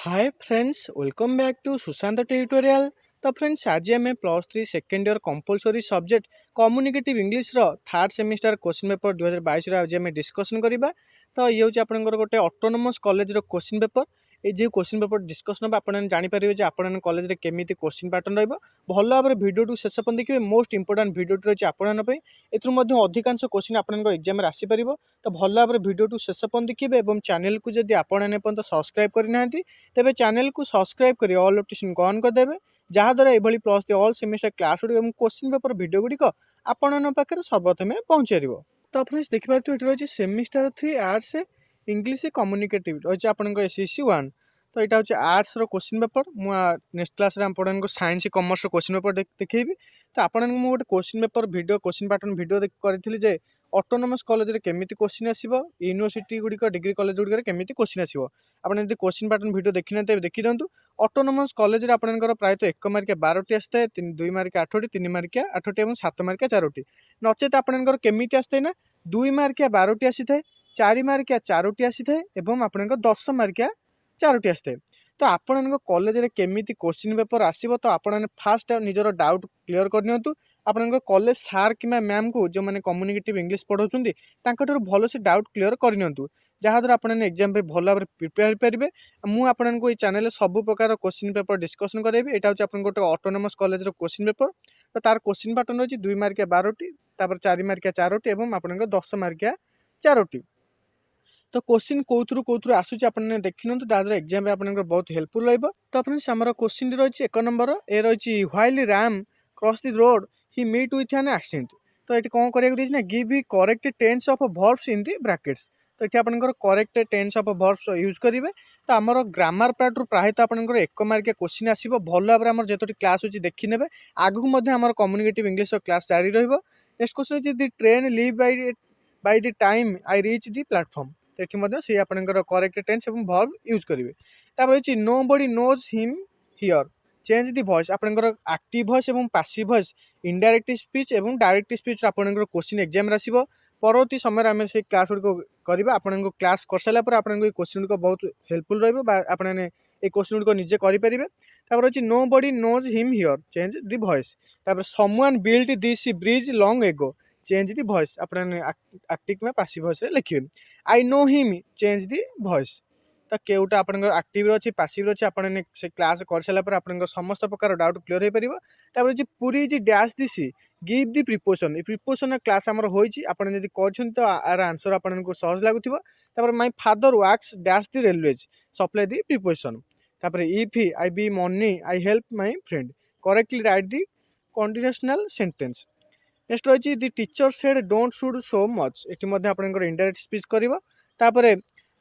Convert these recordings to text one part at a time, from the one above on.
Hi friends, welcome back to Sushant tutorial. तो friends, आज आम +3 second year compulsory subject communicative English third semester question paper 2022 आज आम discussion करवा। तो ये हूँ आपंकर गोटे ऑटोनोमस कॉलेज क्वेश्चन पेपर। ये क्वेश्चन पेपर डिस्कसन हम आपने जानीपर आप कॉलेज में केमी क्वेश्चन पैटर्न रहा भाव में भिडियो शेष पर्यटन देखिए। मोस्ट इंपोर्टाट भिडियो रही है एथुर अधिकांश क्वेश्चन आप एग्जाम आसीपर। तो भल भाव में भिडियो शेष पर्यटन देखिए और चैनल को जब आपने सब्सक्राइब करना तेज चैनल को सब्सक्राइब कर ऑल नोटिफिकेशन ऑन करदेवे जहाद्वारा ये +3 ऑल सेमिस्टर क्लास गुड क्वेश्चन पेपर भिडियो गुड़िक आपण पाखे सर्वप्रथमे पहुँच। तो फ्रेंड्स देखिए ये रही सेमिस्टर 3 आर्ट्स इंग्लिश कम्युनिकेटिव रही है SEC 1। तो यहाँ हूँ आर्ट्स क्वेश्चन पेपर। मुझे नेक्स्ट क्लास आपको साइंस कमर्स क्वेश्चन पेपर देखी। तो आपको गोटे question paper video question pattern video करी ऑटोनोमस कॉलेज रे केमिति क्वेश्चन आसीबो, यूनिवर्सिटी गुड़िक डिग्री कॉलेज गुड़िक केमिति क्वेश्चन आसीबो। आपण यदि क्वेश्चन पैटर्न भिडियो देखि ना देखि दियंतु। ऑटोनोमस कॉलेज रे आपनकर प्रायतः 1 मार्किया 12टी आस्ते, 2 मार्किया 8टी, 3 मार्किया 8टी और 7 मार्किया 4टी। नचेत आपनकर केमिति आस्ते ना 2 मार्किया 12टी आसी थाए, 4 मार्किया 4टी आसी थाए एवं आपनकर 10 मार्किया 4टी आस्ते। तो आपण कॉलेज रे केमिति क्वेश्चन पेपर आसीबो तो आपण फास्ट निजर डाउट क्लियर करनियंतु। आपनकर कॉलेज सार कि मैम को जो मैंने कम्युनिकेटिव इंग्लिश पढ़ाऊँ तांकर भल से डाउट क्लियर करनियंतु जहाद्वारा आपने एग्जाम पे भल भाव प्रिपेयर हो पारे। मुझे आपको ये चैनल सब प्रकार क्वेश्चन पेपर डिस्कसन करेबी। यहाँ हूँ आप गोटे ऑटोनोमस कॉलेज क्वेश्चन पेपर। तो तार क्वेश्चन पैटर्न रही 2 मार्किया 12टी, 4 मार्किया 4टी और आपनकर 10 मार्किया 4टी। तो क्वेश्चन कौथुर आसूची आपने देखी ना एग्जाम आपनकर बहुत हेल्पफुल रही। तो फ्रेंड्स आमर क्वेश्चन रही 1 नंबर ए रही while Ram cross the road he meet with an accident. तो ये कौन करेक्ट ना give he correct tense of verbs in the brackets. तो ये आपनकर correct tense of verbs use करेंगे। तो आमर ग्रामर पार्ट रू प्रायः आपनकर 1 मार्किया क्वेश्चन आसीबो। भल भाव में जितोटी क्लास होची देखि नेबे। आगु आमर कम्युनिकेटिव इंग्लिश क्लास जारी रहिबो। Next question is the train leave by the time I reach the platform. तो ये से आपनकर करेक्ट टेंस और वर्ब यूज करेंगे। तापर होची nobody knows him here change the voice. आपनकर एक्टिव वॉइस और पैसिव वॉइस, इनडायरेक्ट स्पीच और डायरेक्ट स्पीच आपनकर क्वेश्चन एग्जाम आसीबो। परवर्ती समय आम से क्लास गुड़िक करवा। आपन क्लास कर सारा पर आपन क्वेश्चन गुड़िक बहुत हेल्पफुल रही। ये क्वेश्चन गुड़िक निजे करेंगे। तापर होची nobody knows him here change the voice. तापर someone built this bridge long ago change the voice. आपन एक्टिव में पैसिव वॉइस लिखे। I know him change the voice. तो केउटा आपन एक्टिव अच्छी पैसिव अच्छी आपने से क्लास कर सारा पर आपन समस्त प्रकार डाउट क्लियर हो पार। तापर पूरी जी डैश दिसी give the preposition. Preposition class आमर होइछि आपन यदि करछन तो आर आंसर आपनको सहज लागुथिबो। तापर my father works dash the railways supply the preposition. तापर if I be money I help my friend correctly write the conditional sentence. Next रही the teacher said don't should so much. एटी मध्ये आपनकर indirect speech करिवो। तापर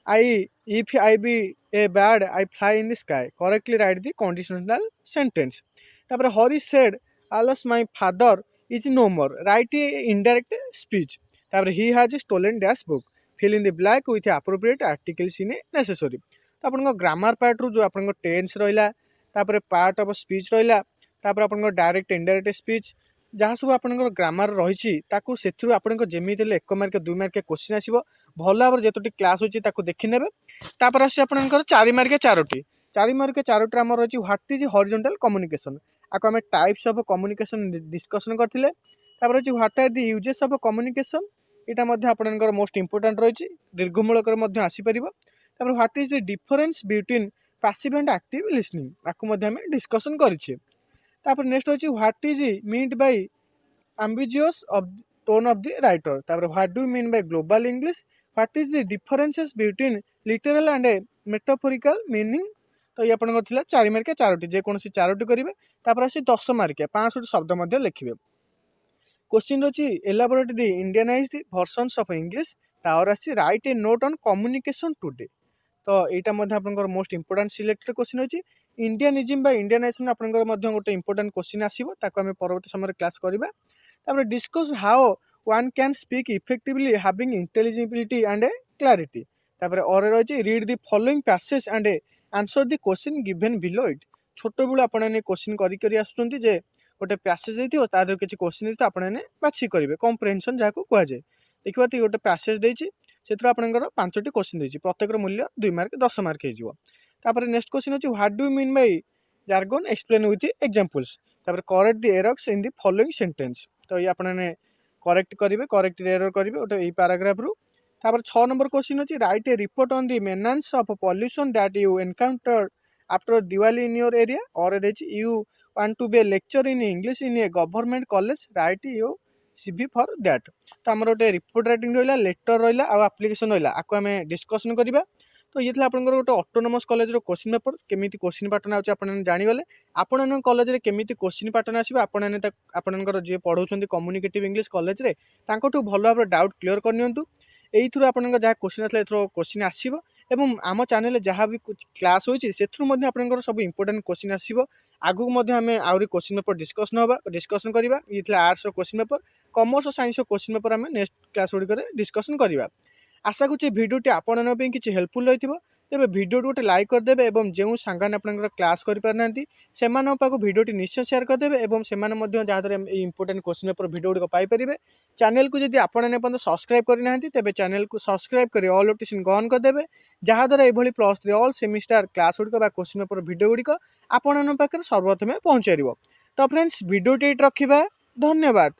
I if I be a bird I fly in the sky correctly write the conditional sentence. तापर Hari said alas my father is no more write indirect speech. तापर he has stolen dash book fill in the black with appropriate articles in necessary. तो आपन grammar part रू जो आपन tense रहा, तापर part of speech रहा, तापर आपन डायरेक्ट इनडायरेक्ट स्पीच जहाँ सब आपन ग्रामर रही आपन जमी 1 मार्किया 2 मार्किया क्वेश्चन आसो। भल भाव जितोटी क्लास होची ताको देखि नेबे। तापर आसी आपनकर 4 मार्किया 4टी। 4 मार्किया 4टी आमर रही व्हाट इज हॉरिजॉन्टल कम्युनिकेशन। आपको आम टाइप्स ऑफ कम्युनिकेशन डिस्कसन करथिले। तापर होची what are the uses of communication. एटा मध्ये आपनकर मोस्ट इंपोर्टेंट रही दीर्घमूलकर मध्ये आसी परिबो। तापर what is the difference between passive and active listening आकु मध्ये हम डिस्कसन करिछे। तापर नेक्स्ट होची what is meant by ambiguous of tone of the writer. तापर what do mean by global English. What is the differences between literal and metaphorical meaning. तो ये आपन 4 मार्किया 4टी जेकोसी 4टी करेंगे। तापर आसी 10 मार्किया 5टी शब्द मध्य लिखिबे। क्वेश्चन रही elaborate the Indianized versions of English. तावर आसी write a note on communication today. तो यहाँ आपनकर मोस्ट इंपोर्टेंट सिलेक्टेड क्वेश्चन होची इंडियनिज्म बाय इंडियनाइजेशन। आपनकर गोटे इंपोर्टेंट क्वेश्चन आसीबो ताको हम परवर्ती समय क्लास करबा। तापर discuss how one can speak effectively having intelligibility and clarity. तापर और रही read the following passage and answer the question given below it. छोट बेलू आपने क्वेश्चन करी आसुचंती जे गोटे पैसेज देथिबो तादर किछि क्वेश्चन देथिबो आपने बाछि करिवे कॉम्प्रिहेंशन जाको कुआ जाय। देखिबा ती गोटे पैसेज देछि सेथरा आपनकर 5टी क्वेश्चन देछि प्रत्येक मूल्य 2 मार्क 10 मार्क हे जिवो। तापर नेक्स्ट क्वेश्चन अछि what do you mean by jargon explain with examples तापर correct the errors in the following sentence तो ये आपने करेक्ट करेंगे करेक्ट एरर करेंगे गोटे यही पैराग्राफ रु तापर 6 नंबर क्वेश्चन अछि write a report on the maintenance of pollution that you encounter after Diwali in your area or you want to be a lecture in English in a government college write you CV for that तो आमर गोटे report writing रहा letter रहा आउ application रहा आपको आम discussion करवा तो ये आप गोटे ऑटोनोमस कॉलेज क्वेश्चन पेपर केमी क्वेश्चन पैटर्न आने जानीगले आपण कॉलेज में केमी क्वेश्चन पैटर्न आसो आपंकर जी पढ़ाऊँ कम्युनिकेटिव इंग्लिश कॉलेज रे भल भाव डाउट क्लीयर करनी यही थ्रू आप जहाँ क्वेश्चन आसला एथर क्वेश्चन आसो एवं आम चैनल जहाँ भी क्लास होती से आप सब इंपोर्टेंट क्वेश्चन आसो आगू आम आहरी क्वेश्चन पेपर डिस्कसन करवा ये आर्ट्स क्वेश्चन पेपर कॉमर्स और साइंस क्वेश्चन पेपर आम नेक्स्ट क्लास गुड़िक डिस्कसन करवा आशा करुँचे भिडियोटी आपण किसी हेल्पफुल रही तेज भिडियो गोटे लाइक करदे और जो सांगाने आप क्लास करना से भिडियोटी निश्चय शेयर करदे और से जहाँद्वारा इंपोर्टेंट क्वेश्चन पेपर भिडियो गुड़िक पाइपर चैनल को जब आपने सब्सक्राइब करना तेज चैनल को सब्सक्राइब कर ऑल नोटिफिकेशन ऑन करदे जहाँद्वारा ये +3 ऑल सेमिस्टर क्लास गुड़िक क्वेश्चन पेपर भिडियो गुड़िक आपण पाखे सर्वप्रथमें पहुँचार तो फ्रेंड्स भिडियोटी रखा धन्यवाद।